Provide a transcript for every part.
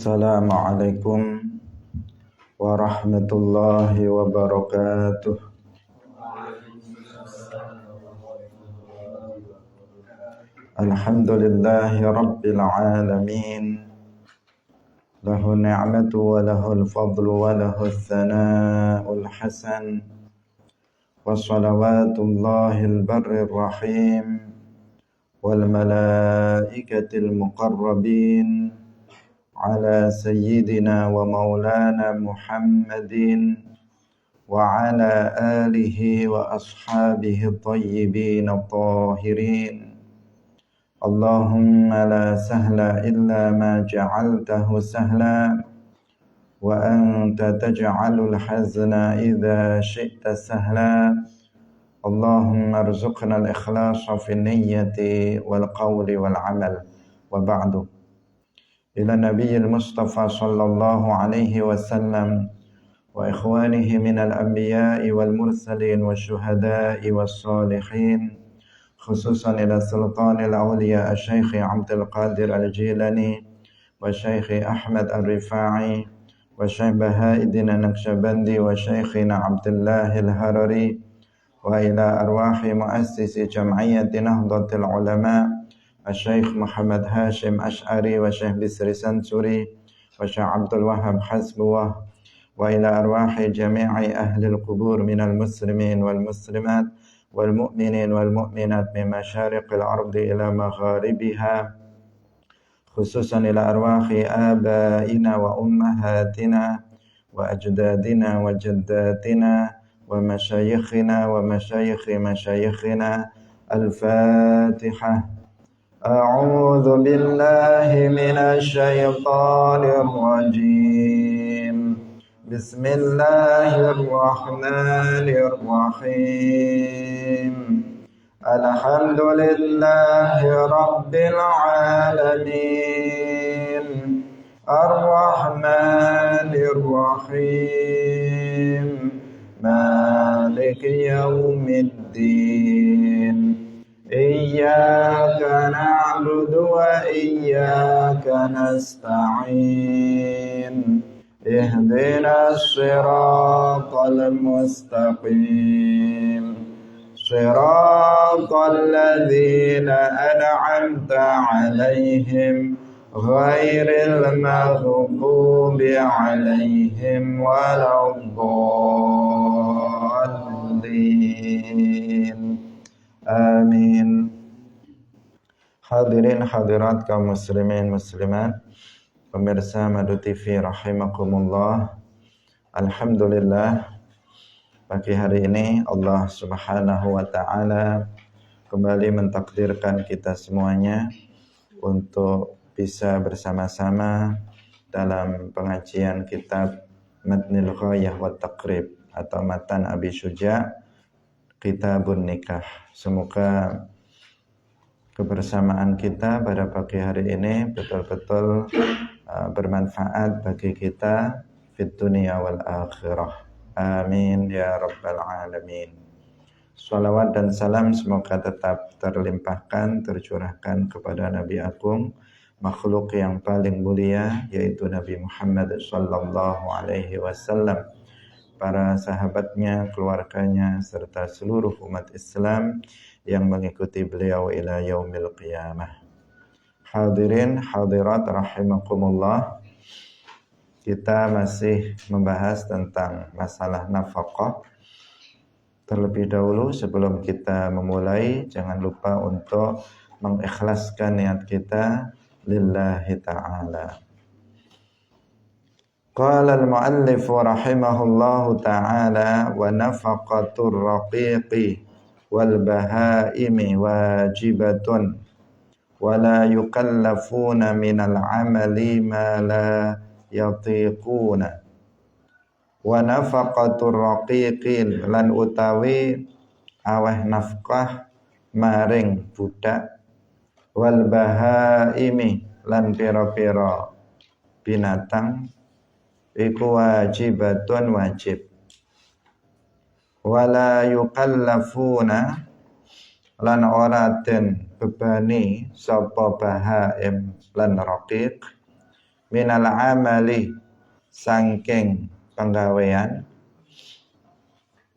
Assalamualaikum warahmatullahi wabarakatuh. Alhamdulillahi rabbil alamin. Lahu ni'matu wa lahul fadlu wa lahul thana'ul hasan. Wa salawatullahil barrir rahim wal malaikatil muqarrabin ala sayyidina wa maulana Muhammadin wa ala alihi wa ashabihi tayyibin at-tahirin. Allahumma la sahla illa ma ja'altahu sahla wa anta taj'alul hazna idza syi'ta sahla. Allahumma arzuqna al-ikhlasa fi niyyati wal qawli wal amal. Wa ba'du. Ila nabiyil Mustafa sallallahu alaihi wasallam wa ikhwanihi minal anbiya'i wal mursalin wa syuhada'i was salihin, khususan ila sultanil awliya asy-syaikh Abdul Qadir al-Jilani wa syaikh Ahmad al-Rifa'i wa syaikh Bahauddin an-Naqsyabandi wa syaikhina Abdullah al-Harari wa ila arwahi muassisi jam'iyyati Nahdlatul Ulama Asy-Syaikh Muhammad Hashim Asy'ari wa Syekh Bisri Sansuri wa Syekh Abdul Wahhab Hasbuwah wa ila arwahi jami'i ahli al-qubur minal muslimin wal muslimat wal mu'minin wal mu'minat min masyariqil ardi ila magharibiha, khususan ila arwahi abaina wa ummahatina wa ajdadina wa jaddatina wa masyayikhina wa masyayikhi masyayikhina. Al-Fatihah. A'udzu billahi minasy syaithanir rajim. Bismillahirrahmanirrahim. Alhamdulillahi rabbil alamin. Ar-Rahmanir Rahim. Maliki yaumiddin. Iyyaka na'budu wa iyyaka nasta'in. Ihdinas siratal mustaqim. Siratal ladzina an'amta 'alaihim ghairil maghdubi 'alaihim waladdallin. Amin. Hadirin hadirat kaum muslimin muslimat, pemirsa Madu TV rahimakumullah. Alhamdulillah, pagi hari ini Allah Subhanahu wa taala kembali mentakdirkan kita semuanya untuk bisa bersama-sama dalam pengajian kitab Matnil Ghayah wa Taqrib atau Matan Abi Syuja' Kitabun Nikah. Semoga kebersamaan kita pada pagi hari ini betul-betul bermanfaat bagi kita fid dunya wal akhirah. Amin ya rabbal alamin. Salawat dan salam semoga tetap terlimpahkan, tercurahkan kepada Nabi Agung, makhluk yang paling mulia, yaitu Nabi Muhammad sallallahu alaihi wasallam, para sahabatnya, keluarganya, serta seluruh umat Islam yang mengikuti beliau ila yaumil qiyamah. Hadirin hadirat rahimakumullah, kita masih membahas tentang masalah nafkah. Terlebih dahulu sebelum kita memulai, jangan lupa untuk mengikhlaskan niat kita lillahi ta'ala. Qala al-muallif rahimahullahu ta'ala wa nafaqatur raqiqi wal bahaimi wajibatun wa la yukallafuna minal amali ma la yatiquna. Wa nafaqatur raqiqin, lan utawi aweh nafkah maring budak, wal bahaimi, lan pira-pira binatang, iku wajibatun wajib. Wala yukallafuna, lan ora den bebani sapa bahaim lan raqiq minal amali saking penggawean,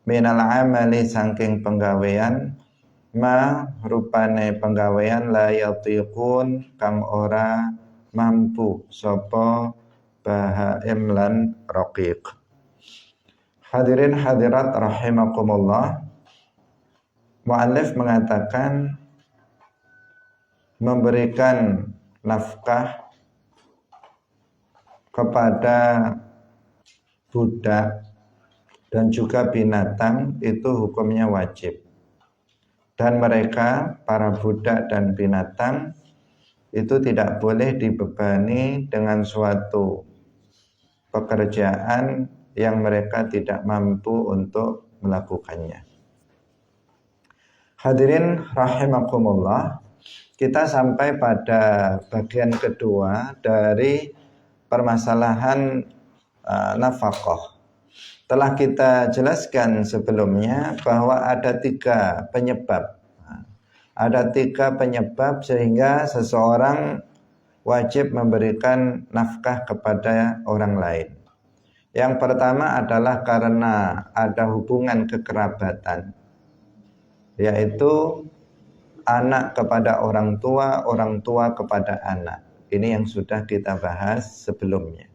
minal amali saking penggawean, ma rupane penggawean la yatiqun kang ora mampu sapa bahaim lan raqiq. Hadirin hadirat rahimakumullah, muallif mengatakan memberikan nafkah kepada budak dan juga binatang itu hukumnya wajib. Dan mereka, para budak dan binatang, itu tidak boleh dibebani dengan suatu pekerjaan yang mereka tidak mampu untuk melakukannya. Hadirin rahimakumullah, kita sampai pada bagian kedua dari permasalahan nafkah. Telah kita jelaskan sebelumnya bahwa ada 3 penyebab. Ada 3 penyebab sehingga seseorang wajib memberikan nafkah kepada orang lain. Yang pertama adalah karena ada hubungan kekerabatan, yaitu anak kepada orang tua kepada anak. Ini yang sudah kita bahas sebelumnya.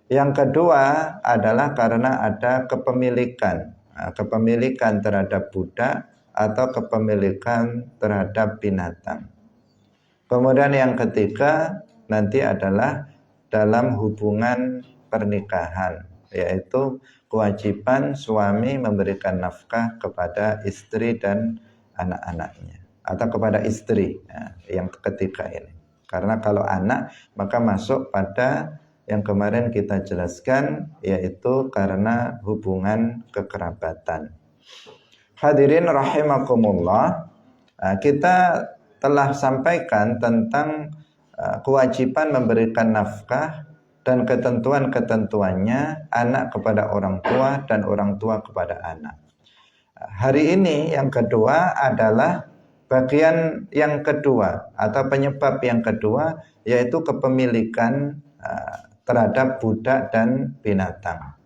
Yang kedua adalah karena ada kepemilikan terhadap budak atau kepemilikan terhadap binatang. Kemudian yang ketiga nanti adalah dalam hubungan pernikahan, yaitu kewajiban suami memberikan nafkah kepada istri dan anak-anaknya, atau kepada istri, yang ketiga ini. Karena kalau anak maka masuk pada yang kemarin kita jelaskan, yaitu karena hubungan kekerabatan. Hadirin rahimakumullah, kita telah sampaikan tentang kewajiban memberikan nafkah dan ketentuan-ketentuannya, anak kepada orang tua dan orang tua kepada anak. Hari ini yang kedua adalah bagian yang kedua atau penyebab yang kedua, yaitu kepemilikan terhadap budak dan binatang.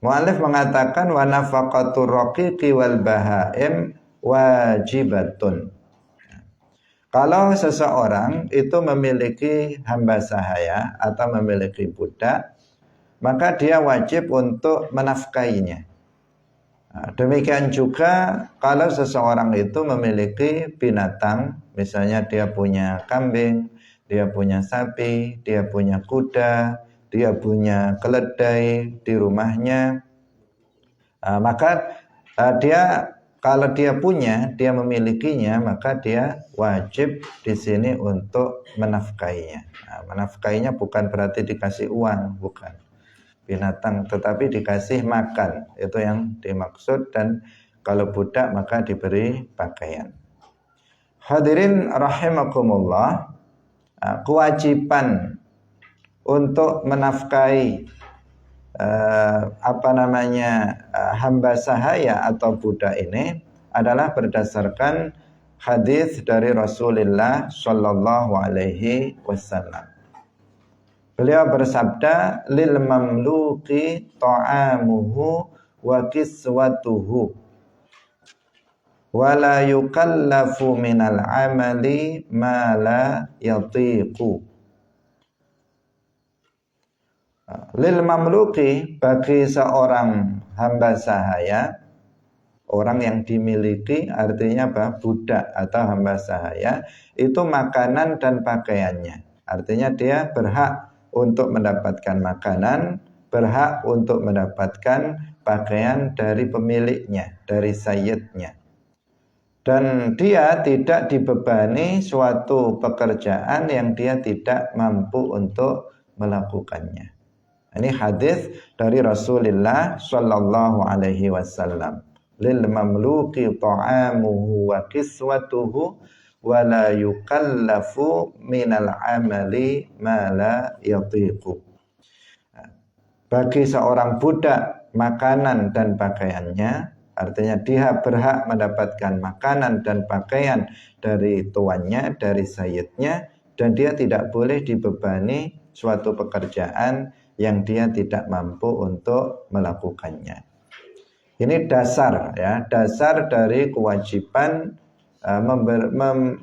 Mu'allif mengatakan wa nafaqatur raqiqi wal bahaim wajibatun. Kalau seseorang itu memiliki hamba sahaya atau memiliki budak, maka dia wajib untuk menafkainya. Demikian juga kalau seseorang itu memiliki binatang, misalnya dia punya kambing, dia punya sapi, dia punya kuda, dia punya keledai di rumahnya, maka kalau dia memilikinya, maka dia wajib di sini untuk menafkainya. Menafkainya bukan berarti dikasih uang, bukan. Binatang, tetapi dikasih makan, itu yang dimaksud. Dan kalau budak maka diberi pakaian. Hadirin rahimakumullah, kewajiban untuk menafkahi hamba sahaya atau budak ini adalah berdasarkan hadis dari Rasulullah Shallallahu Alaihi Wasallam. Beliau bersabda, lil mamluki ta'amuhu wa kiswatuhu wa la yukallafu minal amali ma la yatiqu. Lil mamluki, bagi seorang hamba sahaya, orang yang dimiliki, artinya apa? Budak atau hamba sahaya, itu makanan dan pakaiannya. Artinya dia berhak untuk mendapatkan makanan, berhak untuk mendapatkan pakaian dari pemiliknya, dari sayyidnya. Dan dia tidak dibebani suatu pekerjaan yang dia tidak mampu untuk melakukannya. Ini hadis dari Rasulullah Shallallahu Alaihi Wasallam. Lil mamluki ta'amuhu wa kiswatuhu wa la yukallafu minal amali ma la yatiqu. Bagi seorang budak makanan dan pakaiannya, artinya dia berhak mendapatkan makanan dan pakaian dari tuannya, dari sayyidnya, dan dia tidak boleh dibebani suatu pekerjaan yang dia tidak mampu untuk melakukannya. Ini dasar ya, dasar dari kewajiban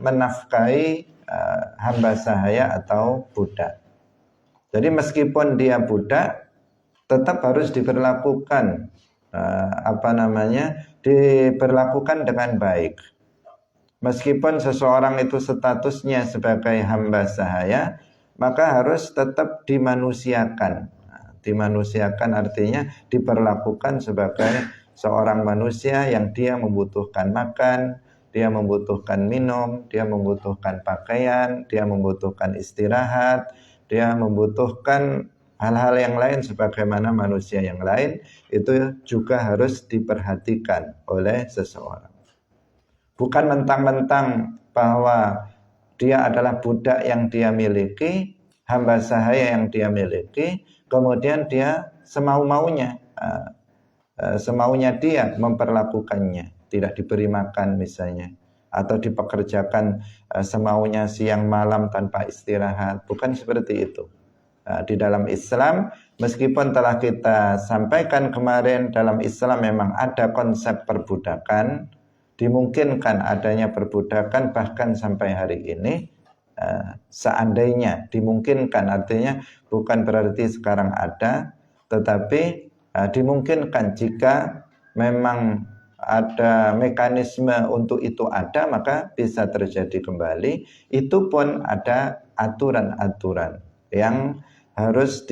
menafkahi hamba sahaya atau budak. Jadi meskipun dia budak, tetap harus diberlakukan diberlakukan dengan baik. Meskipun seseorang itu statusnya sebagai hamba sahaya, maka harus tetap dimanusiakan. Dimanusiakan artinya diperlakukan sebagai seorang manusia yang dia membutuhkan makan, dia membutuhkan minum, dia membutuhkan pakaian, dia membutuhkan istirahat, dia membutuhkan hal-hal yang lain sebagaimana manusia yang lain. Itu juga harus diperhatikan oleh seseorang. Bukan mentang-mentang bahwa dia adalah budak yang dia miliki, hamba sahaya yang dia miliki, kemudian dia semau-maunya dia memperlakukannya, tidak diberi makan misalnya, atau dipekerjakan semaunya siang malam tanpa istirahat. Bukan seperti itu. Di dalam Islam, meskipun telah kita sampaikan kemarin, dalam Islam memang ada konsep perbudakan, dimungkinkan adanya perbudakan bahkan sampai hari ini. Seandainya dimungkinkan, artinya bukan berarti sekarang ada, tetapi dimungkinkan jika memang ada mekanisme untuk itu ada, maka bisa terjadi kembali. Itu pun ada aturan-aturan yang harus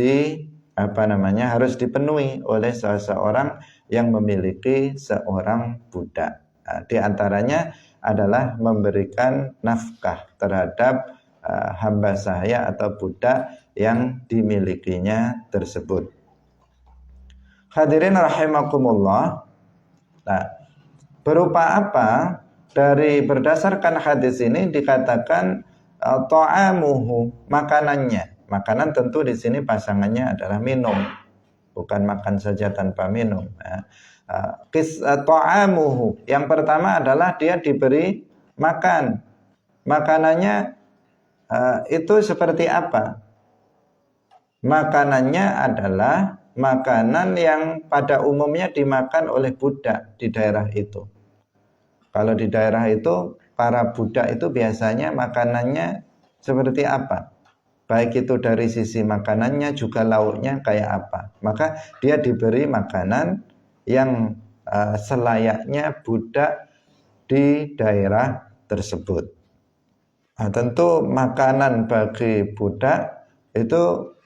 harus dipenuhi oleh seseorang yang memiliki seorang budak. Di antaranya adalah memberikan nafkah terhadap hamba sahaya atau budak yang dimilikinya tersebut. Hadirin rahimakumullah. Nah, berupa apa? Berdasarkan hadis ini dikatakan ta'amuhu, makanannya. Makanan tentu di sini pasangannya adalah minum, bukan makan saja tanpa minum. Ta'amuhu, yang pertama adalah dia diberi makan. Makanannya itu seperti apa? Makanannya adalah makanan yang pada umumnya dimakan oleh budak di daerah itu. Kalau di daerah itu, para budak itu biasanya makanannya seperti apa? Baik itu dari sisi makanannya juga lauknya kayak apa. Maka dia diberi makanan yang selayaknya budak di daerah tersebut. Nah, tentu makanan bagi budak itu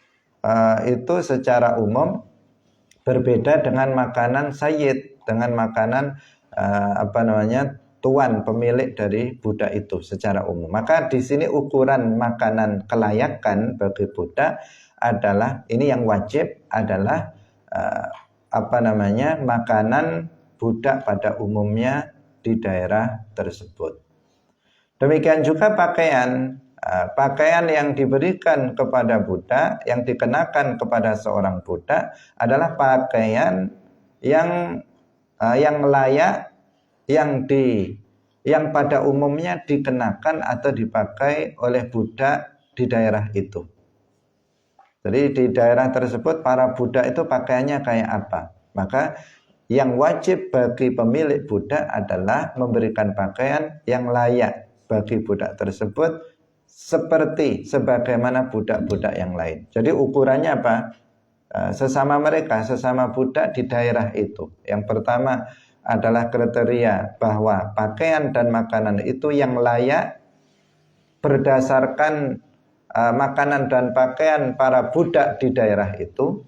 secara umum berbeda dengan makanan sayyid, dengan makanan tuan pemilik dari budak itu secara umum. Maka di sini ukuran makanan kelayakan bagi budak adalah, ini yang wajib adalah makanan budak pada umumnya di daerah tersebut. Demikian juga pakaian. Pakaian yang diberikan kepada budak, yang dikenakan kepada seorang budak adalah pakaian yang layak, yang pada umumnya dikenakan atau dipakai oleh budak di daerah itu. Jadi di daerah tersebut para budak itu pakaiannya kayak apa? Maka yang wajib bagi pemilik budak adalah memberikan pakaian yang layak bagi budak tersebut, seperti sebagaimana budak-budak yang lain. Jadi ukurannya apa? Sesama budak di daerah itu. Yang pertama adalah kriteria bahwa pakaian dan makanan itu yang layak berdasarkan makanan dan pakaian para budak di daerah itu.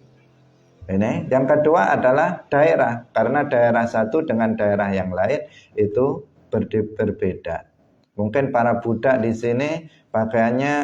Ini. Yang kedua adalah daerah, karena daerah satu dengan daerah yang lain itu berbeda. Mungkin para budak di sini pakaiannya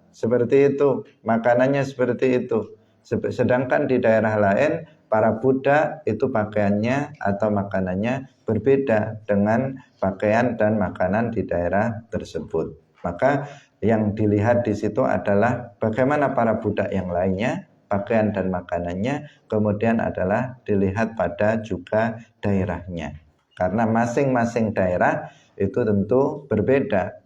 seperti itu, makanannya seperti itu. Sedangkan di daerah lain para budak itu pakaiannya atau makanannya berbeda dengan pakaian dan makanan di daerah tersebut. Maka yang dilihat di situ adalah bagaimana para budak yang lainnya, pakaian dan makanannya, kemudian adalah dilihat pada juga daerahnya. Karena masing-masing daerah itu tentu berbeda.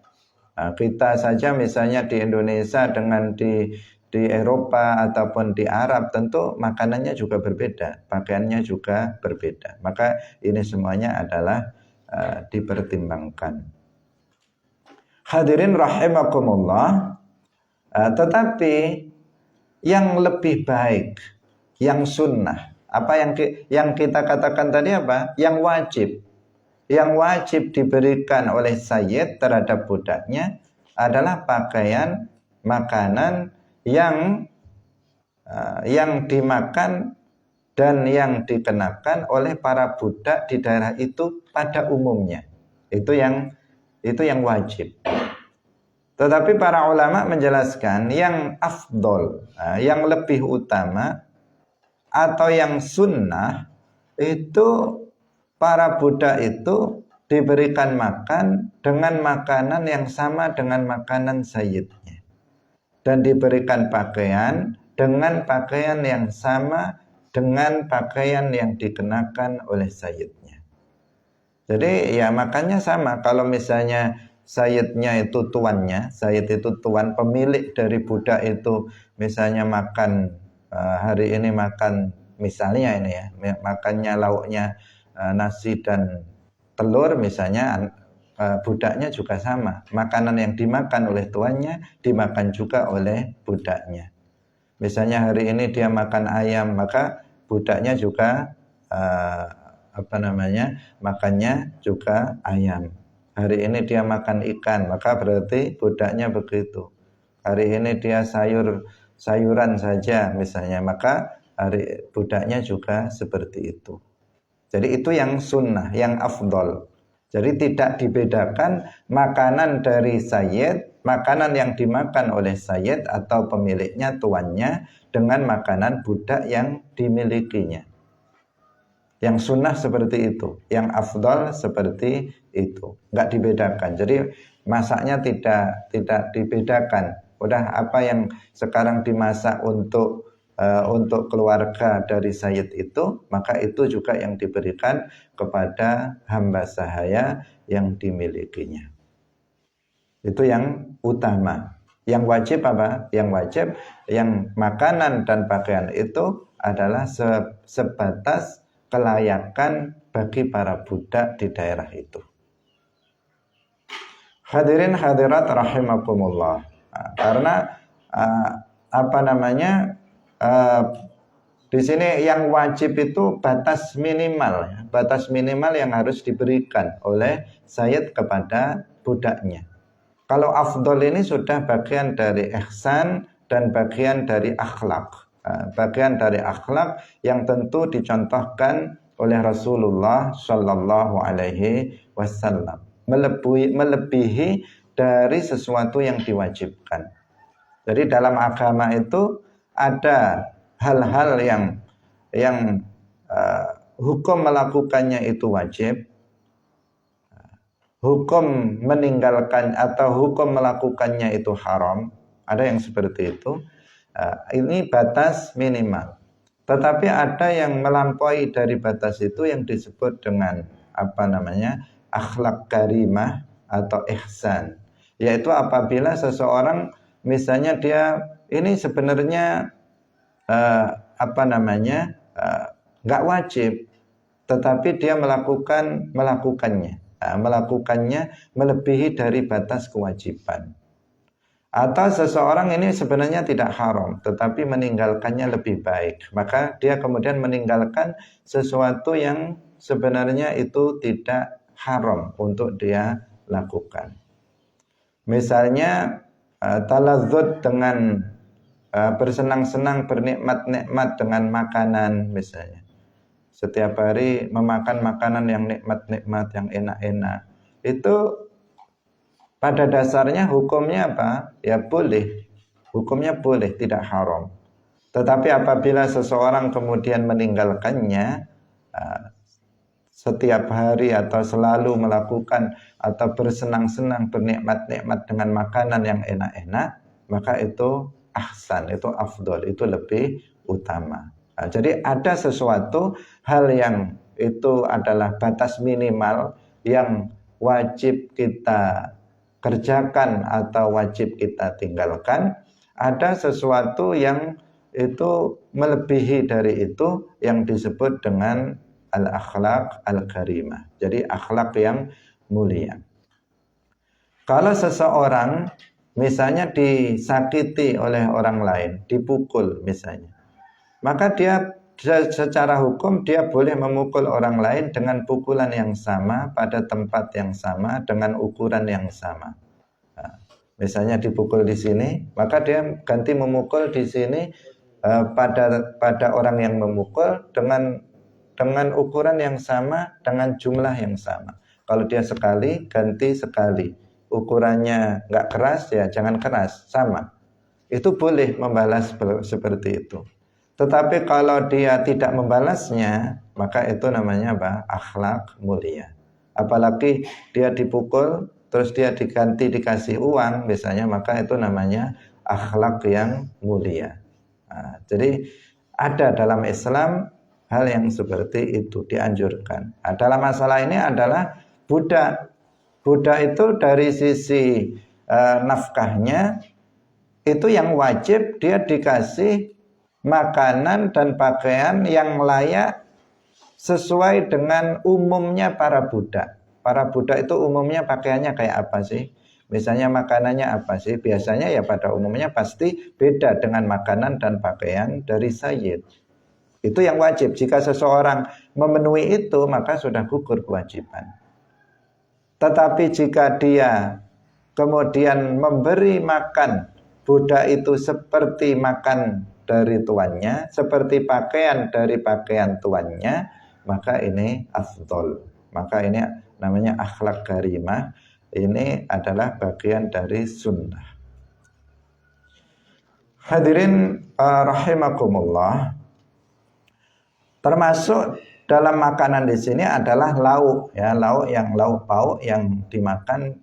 Kita saja misalnya di Indonesia dengan di Eropa ataupun di Arab tentu makanannya juga berbeda, pakaiannya juga berbeda. Maka ini semuanya adalah dipertimbangkan. Hadirin rahimakumullah, tetapi yang lebih baik, yang sunnah, apa yang kita katakan tadi apa? Yang wajib diberikan oleh sayyid terhadap budaknya adalah pakaian, makanan yang dimakan dan yang dikenakan oleh para budak di daerah itu pada umumnya. Itu yang wajib. Tetapi para ulama menjelaskan yang afdol, yang lebih utama atau yang sunnah itu para budak itu diberikan makan dengan makanan yang sama dengan makanan sayyidnya, dan diberikan pakaian dengan pakaian yang sama dengan pakaian yang dikenakan oleh sayyidnya. Jadi ya makannya sama. Kalau misalnya sayyidnya itu tuannya, sayyid itu tuan, pemilik dari budak itu misalnya makan hari ini makan misalnya ini ya, makannya lauknya nasi dan telur misalnya, budaknya juga sama. Makanan yang dimakan oleh tuannya dimakan juga oleh budaknya. Misalnya hari ini dia makan ayam, maka budaknya juga makannya juga ayam. Hari ini dia makan ikan, maka berarti budaknya begitu. Hari ini dia sayuran saja misalnya, maka budaknya juga seperti itu. Jadi itu yang sunnah, yang afdol. Jadi tidak dibedakan makanan dari sayyid, makanan yang dimakan oleh sayyid atau pemiliknya, tuannya, dengan makanan budak yang dimilikinya. Yang sunnah seperti itu, yang afdol seperti itu, nggak dibedakan. Jadi masaknya tidak dibedakan. Udah apa yang sekarang dimasak untuk keluarga dari sayyid itu, maka itu juga yang diberikan kepada hamba sahaya yang dimilikinya. Itu yang utama. Yang wajib apa? Yang wajib, yang makanan dan pakaian itu adalah sebatas kelayakan bagi para budak di daerah itu. Hadirin hadirat rahimakumullah. Karena di sini yang wajib itu batas minimal yang harus diberikan oleh sayyid kepada budaknya. Kalau afdol ini sudah bagian dari ihsan dan bagian dari akhlak. Bagian dari akhlak yang tentu dicontohkan oleh Rasulullah Shallallahu Alaihi Wasallam, melebihi dari sesuatu yang diwajibkan. Jadi dalam agama itu ada hal-hal yang hukum melakukannya itu wajib, hukum meninggalkan atau hukum melakukannya itu haram. Ada yang seperti itu. Ini batas minimal. Tetapi ada yang melampaui dari batas itu yang disebut dengan akhlak karimah atau ihsan. Yaitu apabila seseorang misalnya dia ini sebenarnya nggak wajib, tetapi dia melakukannya melebihi dari batas kewajiban. Atau seseorang ini sebenarnya tidak haram, tetapi meninggalkannya lebih baik, maka dia kemudian meninggalkan sesuatu yang sebenarnya itu tidak haram untuk dia lakukan. Misalnya taladzud dengan bersenang-senang, bernikmat-nikmat dengan makanan misalnya. Setiap hari memakan makanan yang nikmat-nikmat, yang enak-enak. Itu pada dasarnya hukumnya apa? Ya boleh. Hukumnya boleh, tidak haram. Tetapi apabila seseorang kemudian meninggalkannya setiap hari atau selalu melakukan atau bersenang-senang, bernikmat-nikmat dengan makanan yang enak-enak, maka itu ahsan, itu afdol, itu lebih utama. Jadi ada sesuatu hal yang itu adalah batas minimal yang wajib kita kerjakan atau wajib kita tinggalkan, ada sesuatu yang itu melebihi dari itu yang disebut dengan al-akhlaq al-karimah. Jadi akhlak yang mulia. Kalau seseorang misalnya disakiti oleh orang lain, dipukul misalnya, maka dia secara hukum dia boleh memukul orang lain dengan pukulan yang sama pada tempat yang sama dengan ukuran yang sama. Nah, misalnya dipukul di sini, maka dia ganti memukul di sini pada orang yang memukul dengan ukuran yang sama, dengan jumlah yang sama. Kalau dia sekali, ganti sekali. Ukurannya nggak keras, ya jangan keras, sama. Itu boleh membalas seperti itu. Tetapi kalau dia tidak membalasnya, maka itu namanya apa? Akhlak mulia. Apalagi dia dipukul, terus dia dikasih uang, misalnya, maka itu namanya akhlak yang mulia. Nah, jadi ada dalam Islam hal yang seperti itu dianjurkan. Nah, dalam masalah ini adalah budak. Budak itu dari sisi nafkahnya itu yang wajib dia dikasih makanan dan pakaian yang layak sesuai dengan umumnya para budak. Para budak itu umumnya pakaiannya kayak apa sih? Misalnya makanannya apa sih? Biasanya ya pada umumnya pasti beda dengan makanan dan pakaian dari sayyid. Itu yang wajib. Jika seseorang memenuhi itu, maka sudah gugur kewajiban. Tetapi jika dia kemudian memberi makan budak itu seperti makan dari tuannya, seperti pakaian dari pakaian tuannya, maka ini afdol. Maka ini namanya akhlak karimah. Ini adalah bagian dari sunnah. Hadirin rahimakumullah. Termasuk dalam makanan di sini adalah lauk, ya, lauk pauk yang dimakan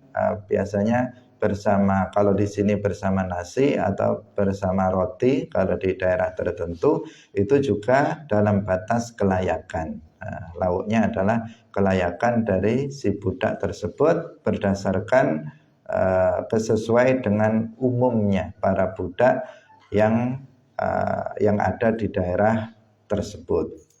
biasanya bersama, kalau di sini bersama nasi atau bersama roti, kalau di daerah tertentu itu juga dalam batas kelayakan. Nah, lauknya adalah kelayakan dari si budak tersebut berdasarkan sesuai dengan umumnya para budak yang ada di daerah tersebut.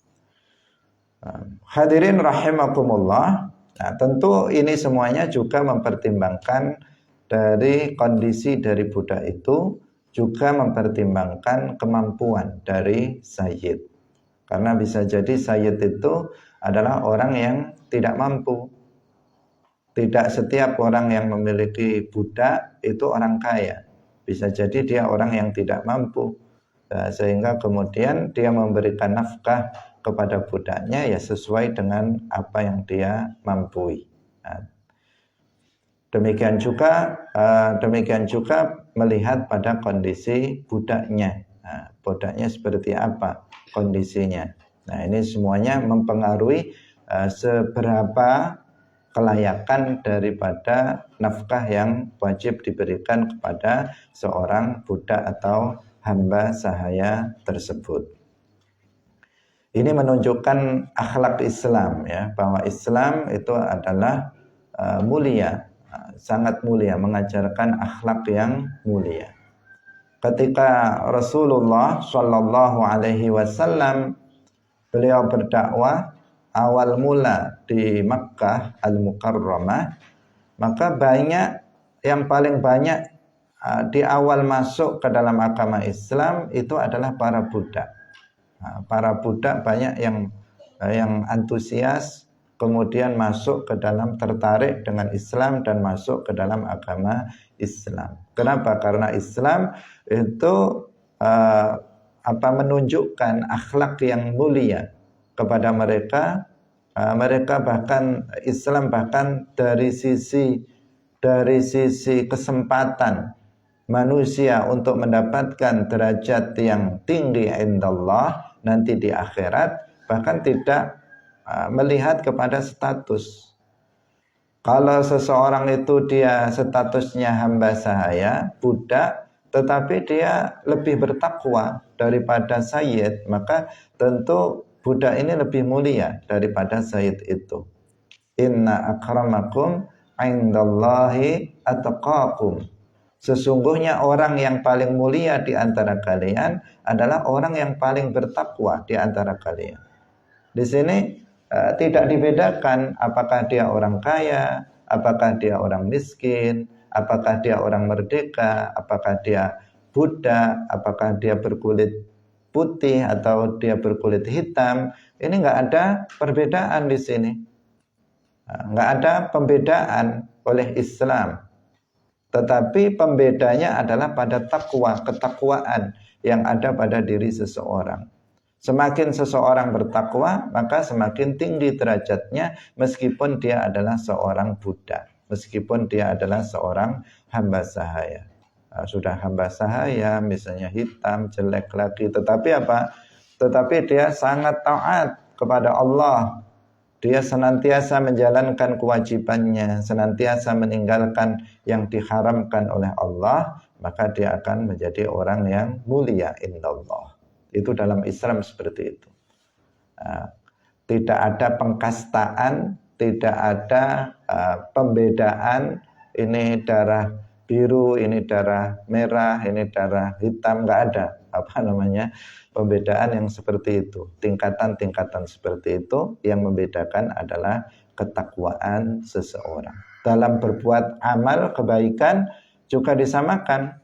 Hadirin rahimakumullah. Nah, tentu ini semuanya juga mempertimbangkan dari kondisi dari budak itu, juga mempertimbangkan kemampuan dari sayyid. Karena bisa jadi sayyid itu adalah orang yang tidak mampu. Tidak setiap orang yang memiliki budak itu orang kaya. Bisa jadi dia orang yang tidak mampu. Nah, sehingga kemudian dia memberikan nafkah kepada budaknya ya sesuai dengan apa yang dia mampu. Nah, demikian juga melihat pada kondisi budaknya. Nah, budaknya seperti apa kondisinya. Nah, ini semuanya mempengaruhi seberapa kelayakan daripada nafkah yang wajib diberikan kepada seorang budak atau hamba sahaya tersebut. Ini menunjukkan akhlak Islam, ya, bahwa Islam itu adalah mulia, sangat mulia, mengajarkan akhlak yang mulia. Ketika Rasulullah Shallallahu Alaihi Wasallam beliau berdakwah awal mula di Makkah Al-Mukarramah, maka yang paling banyak di awal masuk ke dalam agama Islam itu adalah para budak. Para budak banyak yang antusias, kemudian masuk ke dalam, tertarik dengan Islam dan masuk ke dalam agama Islam. Kenapa? Karena Islam itu menunjukkan akhlak yang mulia kepada mereka. Mereka bahkan Islam bahkan dari sisi kesempatan manusia untuk mendapatkan derajat yang tinggi indallah nanti di akhirat, bahkan tidak melihat kepada status. Kalau seseorang itu dia statusnya hamba sahaya, budak, tetapi dia lebih bertakwa daripada sayyid, maka tentu budak ini lebih mulia daripada sayyid itu. Inna akramakum indallahi atqakum. Sesungguhnya orang yang paling mulia di antara kalian adalah orang yang paling bertakwa di antara kalian. Di sini tidak dibedakan apakah dia orang kaya, apakah dia orang miskin, apakah dia orang merdeka, apakah dia budak, apakah dia berkulit putih atau dia berkulit hitam. Ini nggak ada perbedaan di sini. Nggak ada pembedaan oleh Islam. Tetapi pembedanya adalah pada takwa, ketakwaan yang ada pada diri seseorang. Semakin seseorang bertakwa, maka semakin tinggi derajatnya meskipun dia adalah seorang budak, meskipun dia adalah seorang hamba sahaya. Sudah hamba sahaya, misalnya hitam, jelek lagi, tetapi apa? Tetapi dia sangat taat kepada Allah. Dia senantiasa menjalankan kewajibannya, senantiasa meninggalkan yang diharamkan oleh Allah, maka dia akan menjadi orang yang mulia indallah. Itu dalam Islam seperti itu. Tidak ada pengkastaan, tidak ada pembedaan, ini darah biru, ini darah merah, ini darah hitam, nggak ada pembedaan yang seperti itu. Tingkatan-tingkatan seperti itu yang membedakan adalah ketakwaan seseorang. Dalam berbuat amal kebaikan juga disamakan.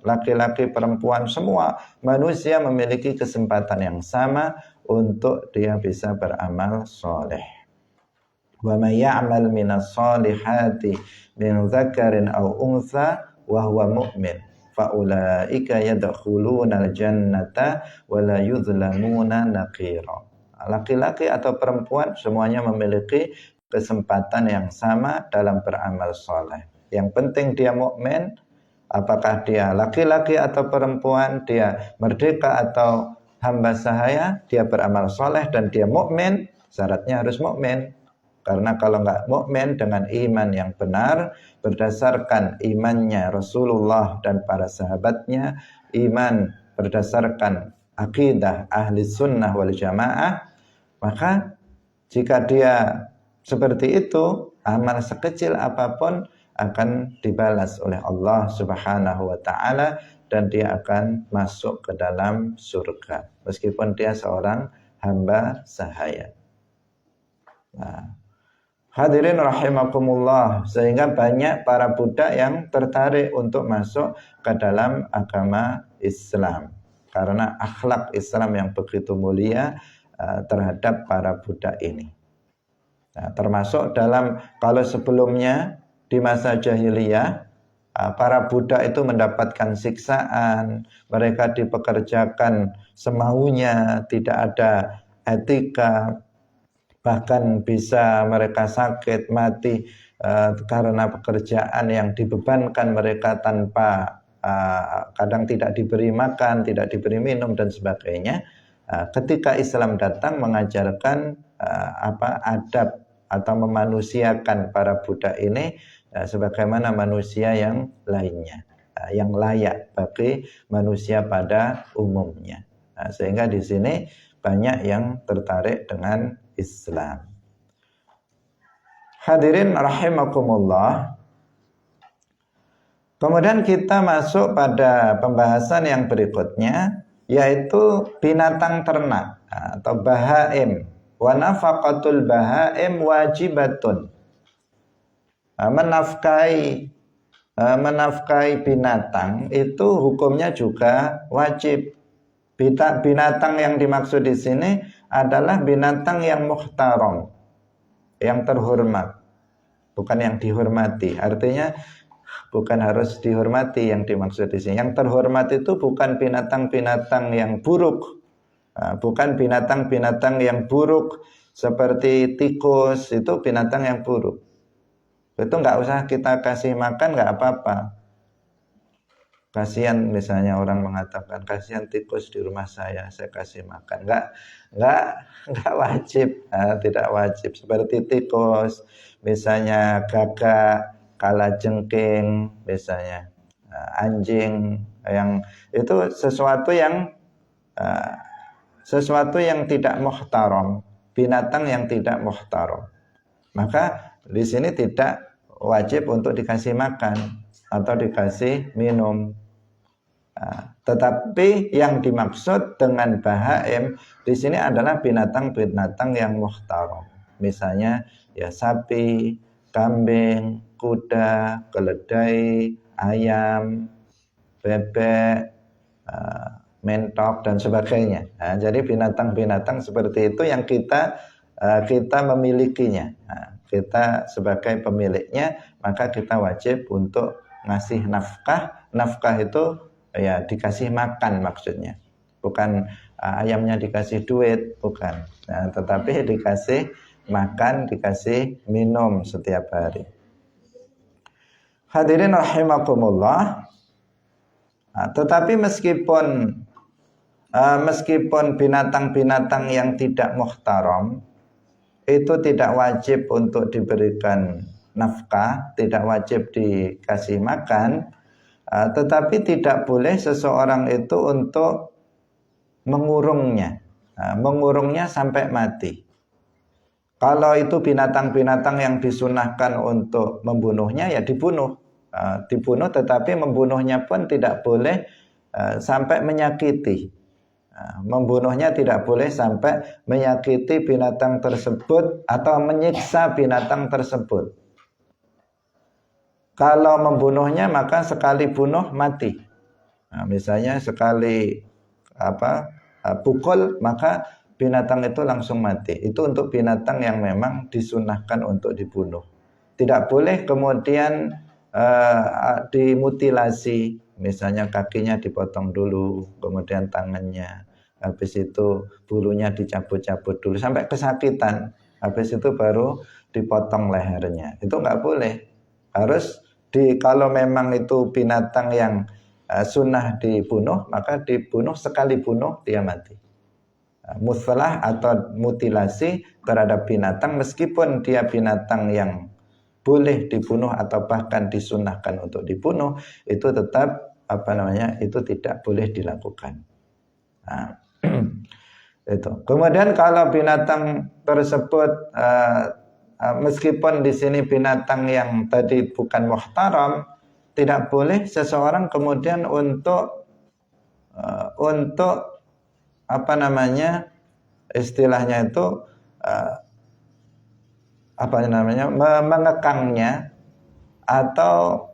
Laki-laki, perempuan, semua manusia memiliki kesempatan yang sama untuk dia bisa beramal soleh. Wa may ya'mal minas solihati min dzakarin aw untha wa huwa mu'min faulaika yadkhulunal jannata wa la yuzlamuna naqira. Laki-laki atau perempuan semuanya memiliki kesempatan yang sama dalam beramal soleh. Yang penting dia mukmin, apakah dia laki-laki atau perempuan, dia merdeka atau hamba sahaya, dia beramal soleh dan dia mukmin, syaratnya harus mukmin. Karena kalau nggak mukmin dengan iman yang benar, berdasarkan imannya Rasulullah dan para sahabatnya, iman berdasarkan akidah ahli sunnah wal jamaah, maka jika dia seperti itu, amal sekecil apapun akan dibalas oleh Allah Subhanahu wa taala dan dia akan masuk ke dalam surga meskipun dia seorang hamba sahaya. Nah, hadirin rahimakumullah, sehingga banyak para budak yang tertarik untuk masuk ke dalam agama Islam karena akhlak Islam yang begitu mulia terhadap para budak ini. Nah, termasuk dalam kalau sebelumnya di masa jahiliyah para budak itu mendapatkan siksaan, mereka dipekerjakan semaunya, tidak ada etika, bahkan bisa mereka sakit, mati karena pekerjaan yang dibebankan mereka tanpa kadang tidak diberi makan, tidak diberi minum dan sebagainya. Ketika Islam datang mengajarkan adab atau memanusiakan para budak ini sebagaimana manusia yang lainnya, yang layak bagi manusia pada umumnya. Sehingga di sini banyak yang tertarik dengan Islam. Hadirin rahimakumullah. Kemudian kita masuk pada pembahasan yang berikutnya, yaitu binatang ternak atau bahaim. Wa nafaqatul bahaim wajibatun. Menafkahi binatang itu hukumnya juga wajib. Binatang yang dimaksud di sini adalah binatang yang muhtaram, yang terhormat, bukan yang dihormati. Artinya bukan harus dihormati yang dimaksud di sini. Yang terhormat itu bukan binatang-binatang yang buruk, bukan binatang-binatang yang buruk seperti tikus, itu binatang yang buruk. Itu nggak usah kita kasih makan, nggak apa-apa. Kasihan misalnya orang mengatakan kasihan tikus di rumah saya kasih makan. Enggak wajib, tidak wajib. Seperti tikus, misalnya gagak, kalajengking, misalnya anjing, yang itu sesuatu yang tidak muhtaram, binatang yang tidak muhtaram. Maka di sini tidak wajib untuk dikasih makan atau dikasih minum. Tetapi yang dimaksud dengan bahaim di sini adalah binatang-binatang yang muhtaram. Misalnya ya sapi, kambing, kuda, keledai, ayam, bebek, mentok dan sebagainya. Jadi binatang-binatang seperti itu yang kita memilikinya. Kita sebagai pemiliknya, maka kita wajib untuk ngasih nafkah. Nafkah itu ya dikasih makan maksudnya, bukan ayamnya dikasih duit, bukan. Tetapi dikasih makan, dikasih minum setiap hari. Hadirin rahimakumullah. Tetapi meskipun binatang-binatang yang tidak muhtaram itu tidak wajib untuk diberikan nafkah, tidak wajib dikasih makan, tetapi tidak boleh seseorang itu untuk mengurungnya sampai mati. Kalau itu binatang-binatang yang disunahkan untuk membunuhnya, ya dibunuh, tetapi membunuhnya pun tidak boleh sampai menyakiti. Membunuhnya tidak boleh sampai menyakiti binatang tersebut atau menyiksa binatang tersebut. Kalau membunuhnya maka sekali bunuh mati. Misalnya sekali pukul maka binatang itu langsung mati. Itu untuk binatang yang memang disunahkan untuk dibunuh. Tidak boleh kemudian dimutilasi. Misalnya kakinya dipotong dulu, kemudian tangannya, habis itu bulunya dicabut-cabut dulu sampai kesakitan, habis itu baru dipotong lehernya. Itu nggak boleh. Harus kalau memang itu binatang yang sunnah dibunuh, maka dibunuh, sekali bunuh dia mati. Musalah atau mutilasi terhadap binatang meskipun dia binatang yang boleh dibunuh atau bahkan disunnahkan untuk dibunuh, itu tetap itu tidak boleh dilakukan. Itu. Kemudian kalau binatang tersebut meskipun di sini binatang yang tadi bukan muhtaram, tidak boleh seseorang kemudian untuk istilahnya itu mengekangnya atau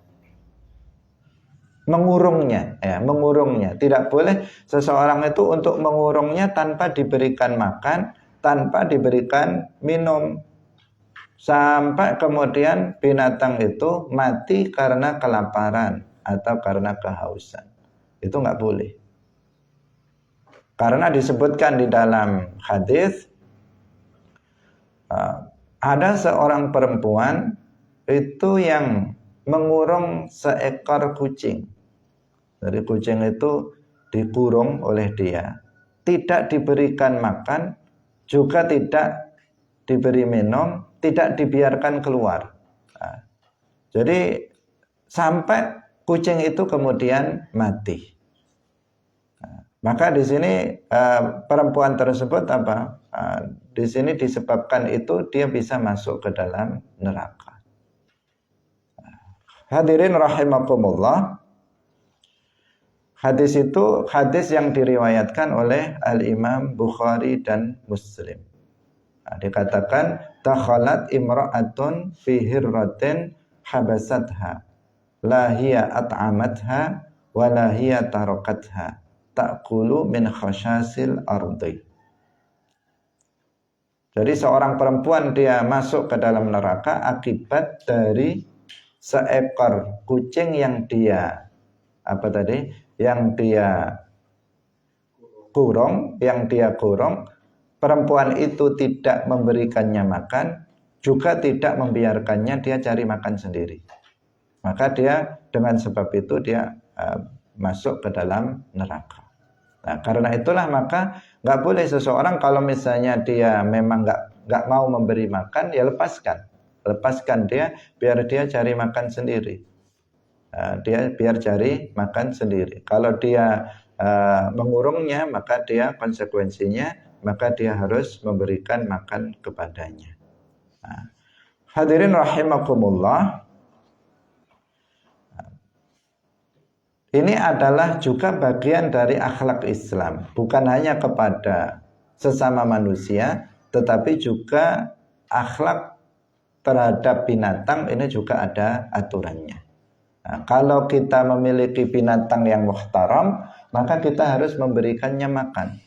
mengurungnya. Tidak boleh seseorang itu untuk mengurungnya tanpa diberikan makan, tanpa diberikan minum, sampai kemudian binatang itu mati karena kelaparan atau karena kehausan. Itu nggak boleh. Karena disebutkan di dalam hadis ada seorang perempuan itu yang mengurung seekor kucing. Jadi kucing itu dikurung oleh dia, tidak diberikan makan, juga tidak diberi minum, tidak dibiarkan keluar. Jadi sampai kucing itu kemudian mati. Maka di sini perempuan tersebut di sini disebabkan itu dia bisa masuk ke dalam neraka. Hadirin rahimakumullah. Hadis itu hadis yang diriwayatkan oleh Al-Imam Bukhari dan Muslim. Dikatakan takhalat imra'atun fi hirratin habasatha la hiya at'amatha wa la hiya tarakatha ta'kulu min khashasil ardi. Jadi seorang perempuan dia masuk ke dalam neraka akibat dari seekor kucing yang dia kurung. Perempuan itu tidak memberikannya makan, juga tidak membiarkannya dia cari makan sendiri. Maka dia dengan sebab itu dia masuk ke dalam neraka. Nah, karena itulah maka nggak boleh seseorang kalau misalnya dia memang nggak mau memberi makan, ya lepaskan dia biar dia cari makan sendiri. Dia biar cari makan sendiri. Kalau dia mengurungnya, maka dia konsekuensinya maka dia harus memberikan makan kepadanya. Hadirin rahimakumullah. Ini adalah juga bagian dari akhlak Islam, bukan hanya kepada sesama manusia, tetapi juga akhlak terhadap binatang ini juga ada aturannya. Nah, kalau kita memiliki binatang yang muhtaram, maka kita harus memberikannya makan.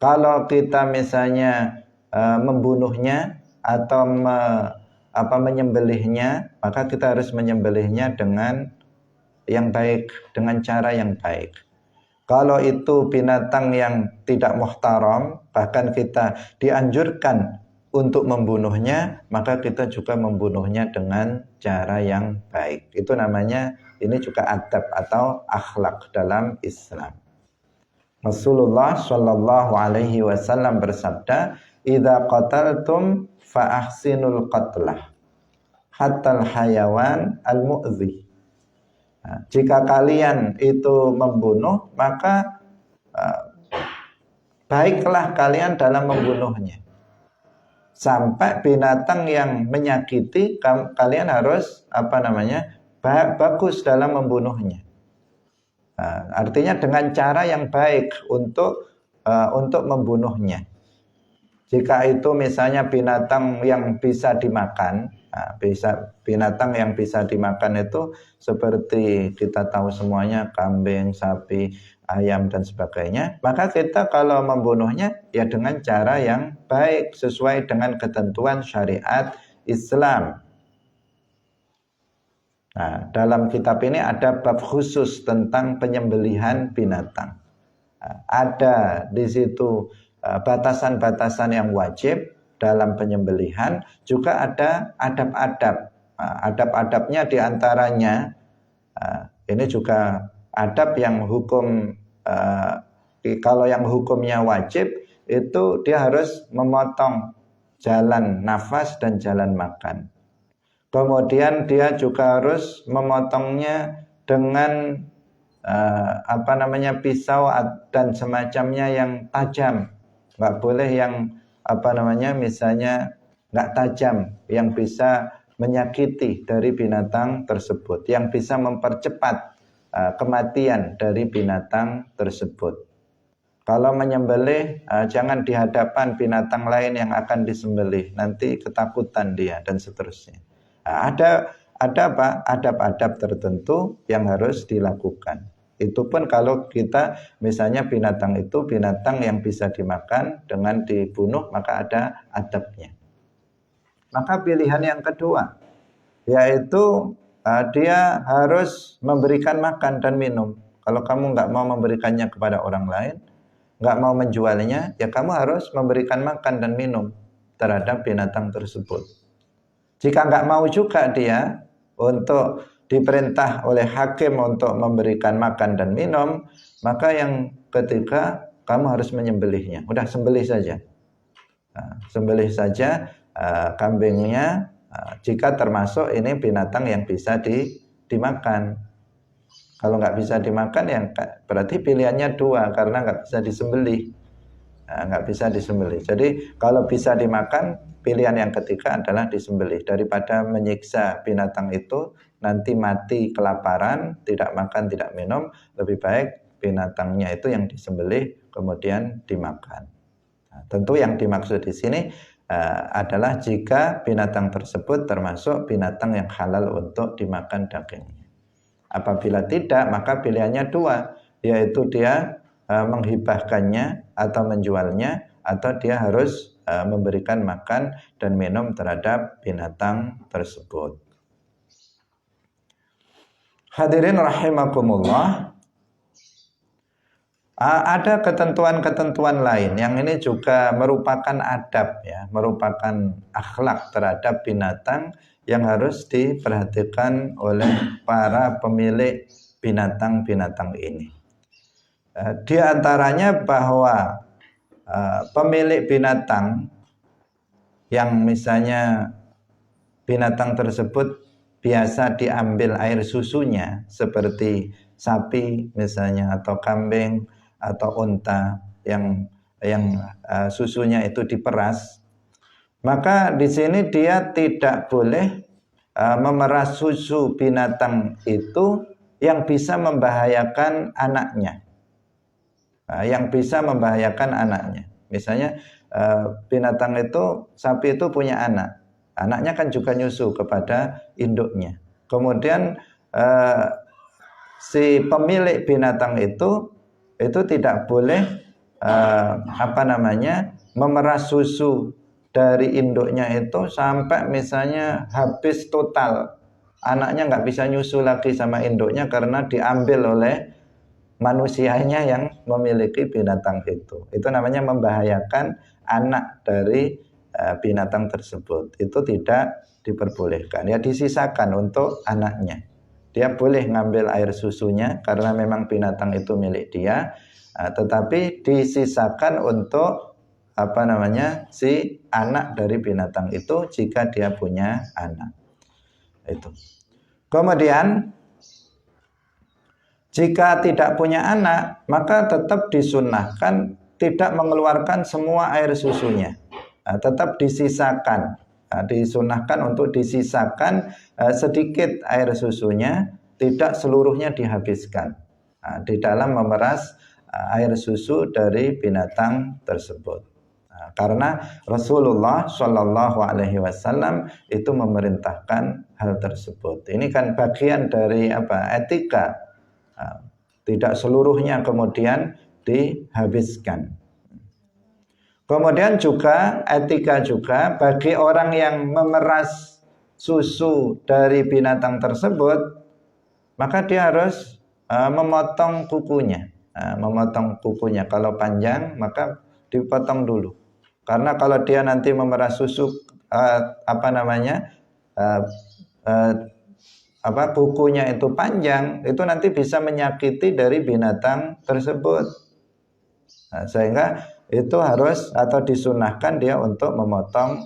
Kalau kita misalnya membunuhnya atau menyembelihnya, maka kita harus menyembelihnya dengan yang baik, dengan cara yang baik. Kalau itu binatang yang tidak muhtaram, bahkan kita dianjurkan untuk membunuhnya, maka kita juga membunuhnya dengan cara yang baik. Itu namanya, ini juga adab atau akhlak dalam Islam. Rasulullah Shallallahu Alaihi Wasallam bersabda, "Idza qataltum fa ahsinul qatlah, hatta al-hayawan al-mu'dhi." Nah, jika kalian itu membunuh, maka baiklah kalian dalam membunuhnya. Sampai binatang yang menyakiti, kalian harus bagus dalam membunuhnya. Nah, artinya dengan cara yang baik untuk membunuhnya. Jika itu misalnya binatang yang bisa dimakan, binatang yang bisa dimakan itu seperti kita tahu semuanya, kambing, sapi, ayam dan sebagainya, maka kita kalau membunuhnya ya dengan cara yang baik sesuai dengan ketentuan syariat Islam. Nah, dalam kitab ini ada bab khusus tentang penyembelihan binatang. Ada di situ batasan-batasan yang wajib dalam penyembelihan, juga ada adab-adab. Adab-adabnya diantaranya ini juga adab yang hukum, kalau yang hukumnya wajib itu dia harus memotong jalan nafas dan jalan makan. Kemudian dia juga harus memotongnya dengan pisau dan semacamnya yang tajam. Nggak boleh yang misalnya nggak tajam, yang bisa menyakiti dari binatang tersebut, yang bisa mempercepat kematian dari binatang tersebut. Kalau menyembelih, jangan di hadapan binatang lain yang akan disembelih, nanti ketakutan dia dan seterusnya. Ada adab-adab tertentu yang harus dilakukan. Itu pun kalau kita misalnya binatang itu binatang yang bisa dimakan, dengan dibunuh maka ada adabnya. Maka pilihan yang kedua yaitu dia harus memberikan makan dan minum. Kalau kamu nggak mau memberikannya kepada orang lain, nggak mau menjualnya, ya kamu harus memberikan makan dan minum terhadap binatang tersebut. Jika nggak mau juga dia untuk diperintah oleh hakim untuk memberikan makan dan minum, maka yang ketiga kamu harus menyembelihnya. Udah sembelih saja. Sembelih saja kambingnya, jika termasuk ini binatang yang bisa dimakan. Kalau nggak bisa dimakan ya berarti pilihannya dua, karena nggak bisa disembelih. Nggak bisa disembelih. Jadi kalau bisa dimakan, pilihan yang ketiga adalah disembelih. Daripada menyiksa binatang itu nanti mati kelaparan, tidak makan, tidak minum, lebih baik binatangnya itu yang disembelih kemudian dimakan. Nah, tentu yang dimaksud di sini adalah jika binatang tersebut termasuk binatang yang halal untuk dimakan dagingnya. Apabila tidak, maka pilihannya dua, yaitu dia menghibahkannya atau menjualnya, atau dia harus memberikan makan dan minum terhadap binatang tersebut. Hadirin rahimakumullah, ada ketentuan-ketentuan lain yang ini juga merupakan adab, ya, merupakan akhlak terhadap binatang yang harus diperhatikan oleh para pemilik binatang-binatang ini. Di antaranya bahwa pemilik binatang yang misalnya binatang tersebut biasa diambil air susunya, seperti sapi misalnya, atau kambing atau unta yang susunya itu diperas, maka di sini dia tidak boleh memeras susu binatang itu yang bisa membahayakan anaknya. Yang bisa membahayakan anaknya. Misalnya binatang itu, sapi itu punya anak. Anaknya kan juga nyusu kepada induknya. Kemudian si pemilik binatang itu tidak boleh memeras susu dari induknya itu sampai misalnya habis total. Anaknya nggak bisa nyusu lagi sama induknya karena diambil oleh manusianya yang memiliki binatang itu. Itu namanya membahayakan anak dari binatang tersebut. Itu tidak diperbolehkan. Ya disisakan untuk anaknya. Dia boleh ngambil air susunya karena memang binatang itu milik dia, tetapi disisakan untuk si anak dari binatang itu jika dia punya anak. Itu. Kemudian jika tidak punya anak, maka tetap disunnahkan tidak mengeluarkan semua air susunya. Tetap disisakan. Disunnahkan untuk disisakan sedikit air susunya, tidak seluruhnya dihabiskan di dalam memeras air susu dari binatang tersebut. Karena Rasulullah Shallallahu Alaihi Wasallam itu memerintahkan hal tersebut. Ini kan bagian dari etika. Tidak seluruhnya kemudian dihabiskan. Kemudian juga etika juga bagi orang yang memeras susu dari binatang tersebut, maka dia harus memotong kukunya. Memotong kukunya, kalau panjang maka dipotong dulu. Karena kalau dia nanti memeras susu kukunya itu panjang, itu nanti bisa menyakiti dari binatang tersebut. Sehingga itu harus atau disunahkan dia untuk memotong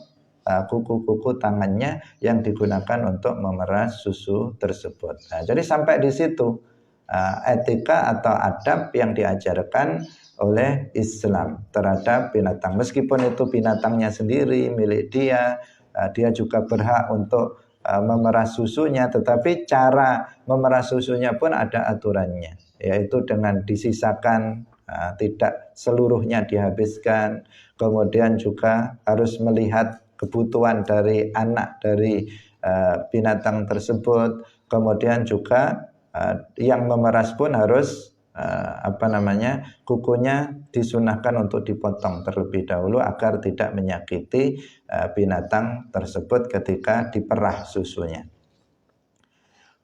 kuku-kuku tangannya yang digunakan untuk memeras susu tersebut. Jadi sampai di situ etika atau adab yang diajarkan oleh Islam terhadap binatang. Meskipun itu binatangnya sendiri, milik dia, dia juga berhak untuk memeras susunya, tetapi cara memeras susunya pun ada aturannya, yaitu dengan disisakan, tidak seluruhnya dihabiskan. Kemudian juga harus melihat kebutuhan dari anak dari binatang tersebut. Kemudian juga yang memeras pun harus kukunya disunahkan untuk dipotong terlebih dahulu agar tidak menyakiti binatang tersebut ketika diperah susunya.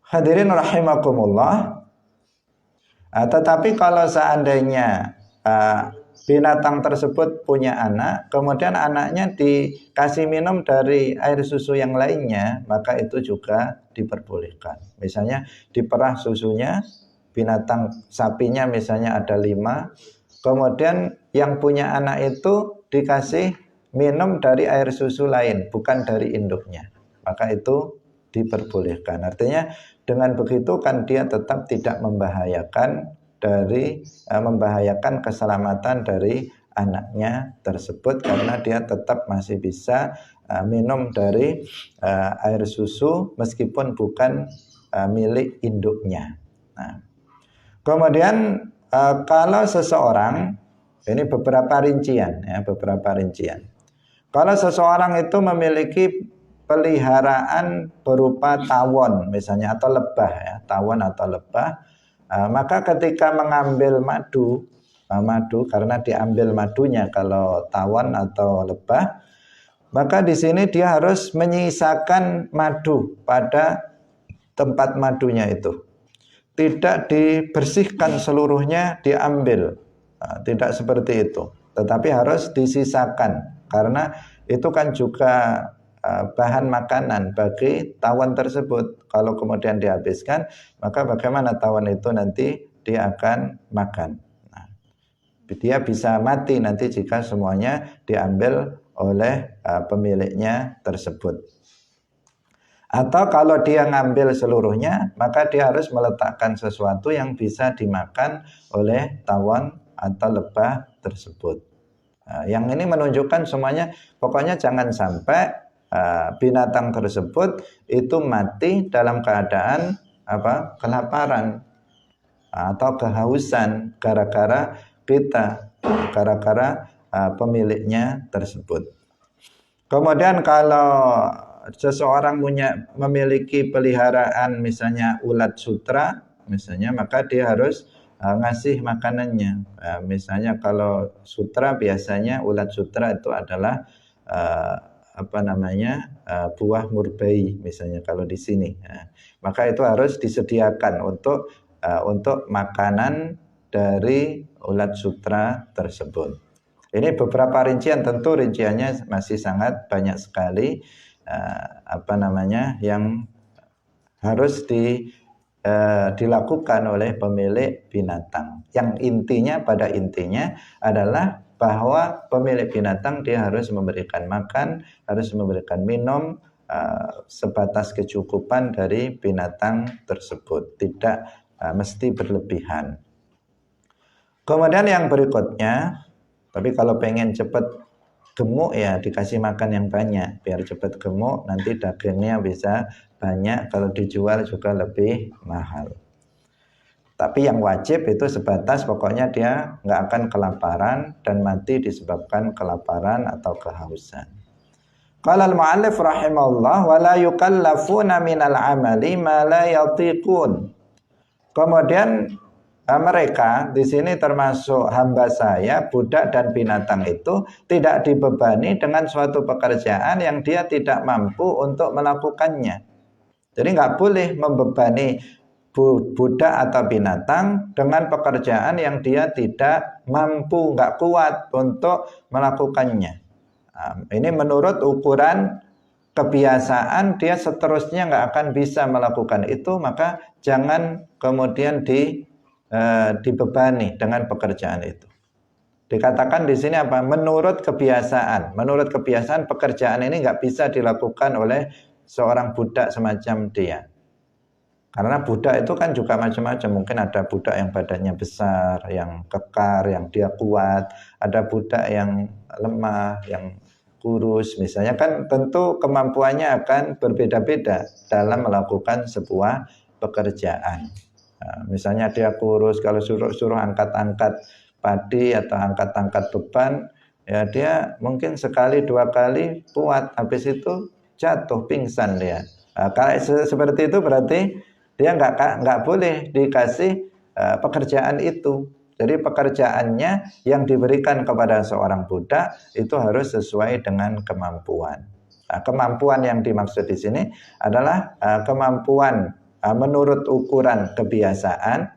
Hadirin rahimakumullah. Tetapi kalau seandainya binatang tersebut punya anak, kemudian anaknya dikasih minum dari air susu yang lainnya, maka itu juga diperbolehkan. Misalnya diperah susunya, binatang sapinya misalnya ada 5, kemudian yang punya anak itu dikasih minum dari air susu lain, bukan dari induknya, maka itu diperbolehkan. Artinya dengan begitu kan dia tetap tidak membahayakan keselamatan dari anaknya tersebut, karena dia tetap masih bisa minum dari air susu meskipun bukan milik induknya. Kemudian kalau seseorang, ini beberapa rincian. Kalau seseorang itu memiliki peliharaan berupa tawon misalnya atau lebah, tawon atau lebah, maka ketika mengambil madu karena diambil madunya kalau tawon atau lebah, maka di sini dia harus menyisakan madu pada tempat madunya itu. Tidak dibersihkan seluruhnya diambil, tidak seperti itu, tetapi harus disisakan karena itu kan juga bahan makanan bagi tawon tersebut. Kalau kemudian dihabiskan, maka bagaimana tawon itu nanti dia akan makan. Dia bisa mati nanti jika semuanya diambil oleh pemiliknya tersebut. Atau kalau dia ngambil seluruhnya, maka dia harus meletakkan sesuatu yang bisa dimakan oleh tawon atau lebah tersebut. Yang ini menunjukkan semuanya, pokoknya jangan sampai binatang tersebut itu mati dalam keadaan kelaparan atau kehausan gara-gara pemiliknya tersebut. Kemudian kalau seseorang memiliki peliharaan misalnya ulat sutra misalnya, maka dia harus ngasih makanannya. Misalnya kalau sutra, biasanya ulat sutra itu adalah buah murbei misalnya kalau di sini. Maka itu harus disediakan untuk makanan dari ulat sutra tersebut. Ini beberapa rincian, tentu rinciannya masih sangat banyak sekali yang harus dilakukan oleh pemilik binatang. Yang pada intinya adalah bahwa pemilik binatang dia harus memberikan makan, harus memberikan minum sebatas kecukupan dari binatang tersebut, tidak mesti berlebihan. Kemudian yang berikutnya, tapi kalau pengen cepat gemuk ya dikasih makan yang banyak biar cepat gemuk, nanti dagingnya bisa banyak, kalau dijual juga lebih mahal. Tapi yang wajib itu sebatas pokoknya dia nggak akan kelaparan dan mati disebabkan kelaparan atau kehausan. Qala al-mu'allif rahimahullah wa la yukallafuna minal amali ma la yatiqun. Kemudian mereka di sini termasuk hamba saya, budak dan binatang itu tidak dibebani dengan suatu pekerjaan yang dia tidak mampu untuk melakukannya. Jadi nggak boleh membebani budak atau binatang dengan pekerjaan yang dia tidak mampu, nggak kuat untuk melakukannya. Ini menurut ukuran kebiasaan dia seterusnya nggak akan bisa melakukan itu, maka jangan kemudian dibebani dengan pekerjaan itu. Dikatakan di sini apa? Menurut kebiasaan. Menurut kebiasaan pekerjaan ini nggak bisa dilakukan oleh seorang budak semacam dia. Karena budak itu kan juga macam-macam. Mungkin ada budak yang badannya besar, yang kekar, yang dia kuat. Ada budak yang lemah, yang kurus. Misalnya kan tentu kemampuannya akan berbeda-beda dalam melakukan sebuah pekerjaan. Misalnya dia kurus, kalau suruh angkat-angkat padi atau angkat-angkat beban, ya dia mungkin sekali dua kali kuat, habis itu jatuh pingsan dia. Kalau seperti itu berarti dia nggak boleh dikasih pekerjaan itu. Jadi pekerjaannya yang diberikan kepada seorang budak itu harus sesuai dengan kemampuan. Kemampuan yang dimaksud di sini adalah kemampuan menurut ukuran kebiasaan.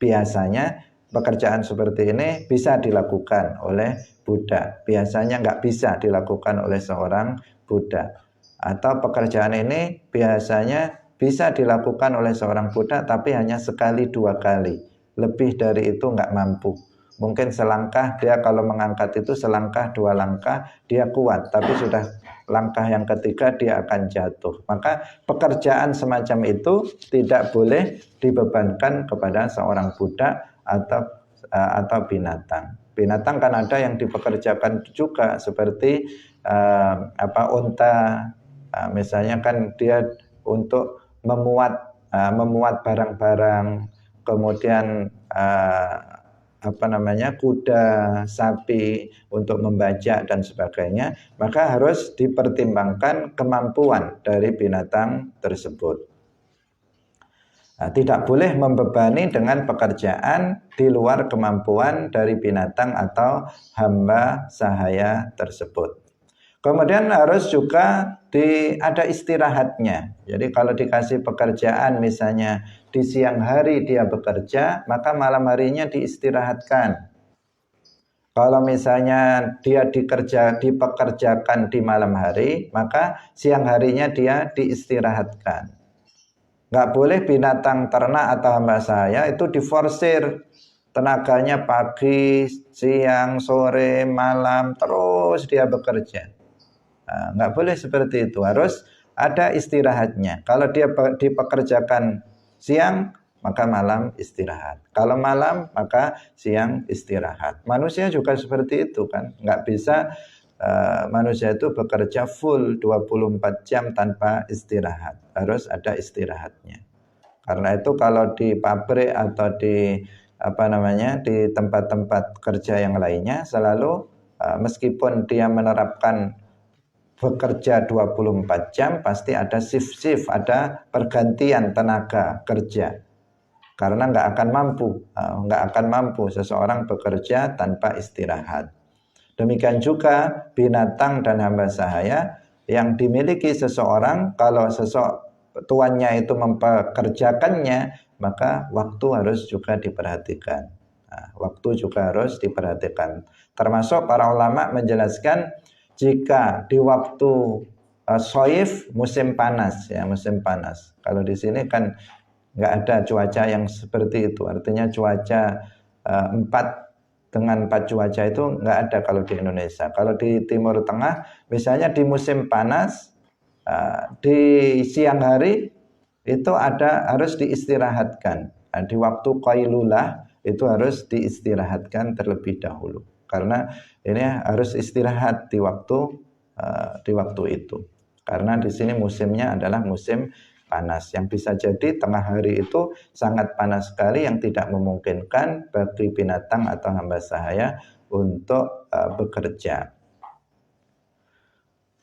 Biasanya pekerjaan seperti ini bisa dilakukan oleh budak, biasanya nggak bisa dilakukan oleh seorang budak. Atau pekerjaan ini biasanya bisa dilakukan oleh seorang budak tapi hanya sekali dua kali, lebih dari itu nggak mampu. Mungkin selangkah, dia kalau mengangkat itu selangkah dua langkah dia kuat, tapi sudah langkah yang ketiga dia akan jatuh. Maka pekerjaan semacam itu tidak boleh dibebankan kepada seorang budak atau binatang. Binatang kan ada yang dipekerjakan juga, seperti unta, misalnya kan dia untuk memuat barang-barang, kemudian kuda, sapi untuk membajak dan sebagainya, maka harus dipertimbangkan kemampuan dari binatang tersebut. Tidak boleh membebani dengan pekerjaan di luar kemampuan dari binatang atau hamba sahaya tersebut. Kemudian harus juga ada istirahatnya. Jadi kalau dikasih pekerjaan misalnya di siang hari dia bekerja, maka malam harinya diistirahatkan. Kalau misalnya dia dipekerjakan di malam hari, maka siang harinya dia diistirahatkan. Nggak boleh binatang ternak atau hamba sahaya itu diforsir. Tenaganya pagi, siang, sore, malam, terus dia bekerja. Nggak boleh seperti itu, harus ada istirahatnya. Kalau dia dipekerjakan siang, maka malam istirahat. Kalau malam, maka siang istirahat. Manusia juga seperti itu kan, nggak bisa manusia itu bekerja full 24 jam tanpa istirahat. Harus ada istirahatnya. Karena itu kalau di pabrik atau di di tempat-tempat kerja yang lainnya selalu meskipun dia menerapkan bekerja 24 jam pasti ada shift-shift, ada pergantian tenaga kerja. Karena nggak akan mampu seseorang bekerja tanpa istirahat. Demikian juga binatang dan hamba sahaya yang dimiliki seseorang, kalau tuannya itu mempekerjakannya, maka waktu harus juga diperhatikan. Waktu juga harus diperhatikan. Termasuk para ulama menjelaskan jika di waktu soif, musim panas, ya musim panas. Kalau di sini kan nggak ada cuaca yang seperti itu. Artinya cuaca 4 cuaca itu nggak ada kalau di Indonesia. Kalau di Timur Tengah, misalnya di musim panas, di siang hari itu harus diistirahatkan. Di waktu qailulah itu harus diistirahatkan terlebih dahulu. Karena ini harus istirahat di waktu itu. Karena di sini musimnya adalah musim panas, yang bisa jadi tengah hari itu sangat panas sekali yang tidak memungkinkan bagi binatang atau hamba sahaya untuk bekerja.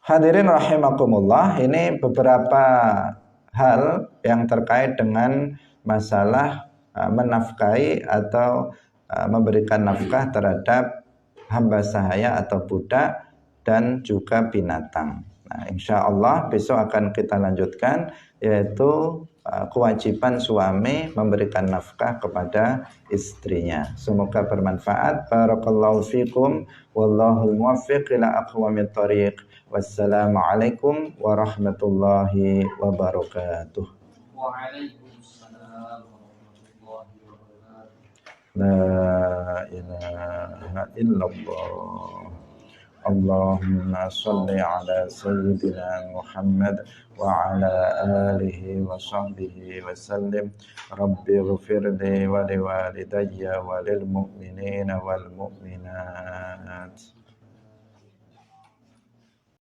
Hadirin rahimakumullah, ini beberapa hal yang terkait dengan masalah menafkahi atau memberikan nafkah terhadap hamba sahaya atau budak dan juga binatang. Nah, insya Allah besok akan kita lanjutkan, yaitu kewajiban suami memberikan nafkah kepada istrinya. Semoga bermanfaat. Barakallahu fikum. Wallahul muwaffiq ila aqwamit thoriq. Wassalamualaikum warahmatullahi wabarakatuh. Waalaikumsalam warahmatullahi wabarakatuh. La ilaha illallah. Allahumma salli ala sayyidina Muhammad wa ala alihi wa sahbihi wa sallim. Rabbi ghfirli wa liwalidayya wa lil mu'minina wal mu'minat.